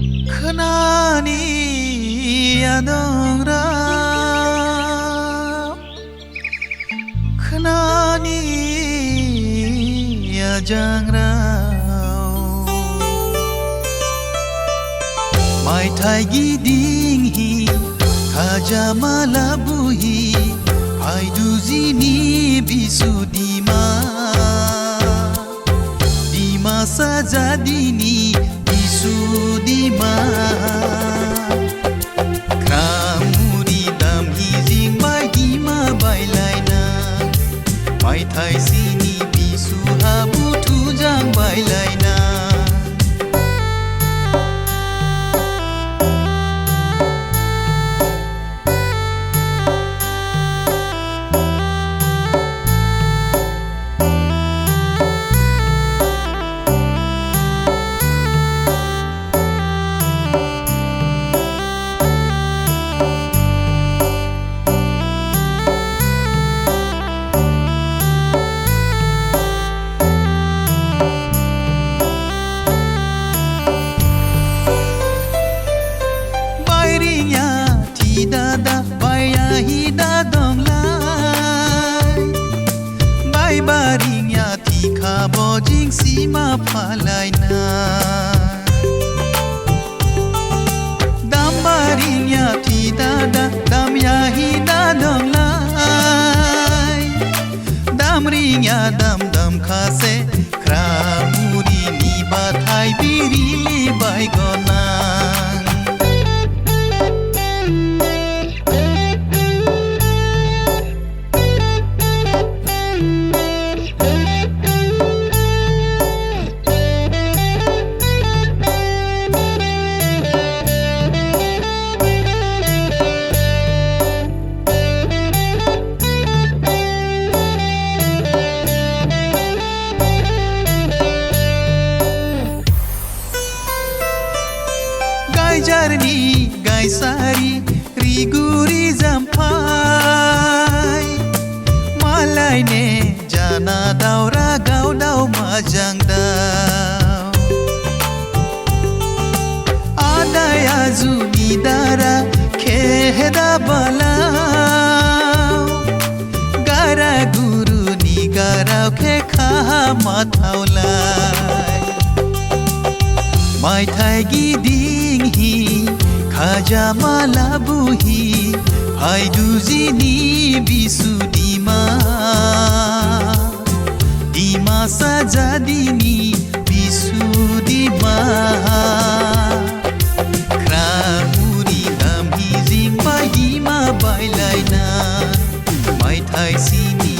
Khanani adongra Khanani ajangra Mai thai giding hi khaja malabuhi ai duzini bisudima Dima sajadini bisudima Kramuri dam hizing bai dima bai laina Mai thai sini bisu habu thujang bai laina Dada baya hida dong lai Bai baring ya tika bojing sima palai na Dam baring ya ti dada dam ya hida dong lai Dam ring ya dam dam khase kramuri ni bathai biri bai gona Jarni gai sari riguri zampai malai ne jana daura gau dau majang dau ada ya zuni dara kheda balau gara guru ni garau khe kha mathaulai Mai thai giding hi khaja malabuhi hai duzini bisudima Dima sajadini bisudima Kramuri dam hizing bai dima bai laina Mai thai sini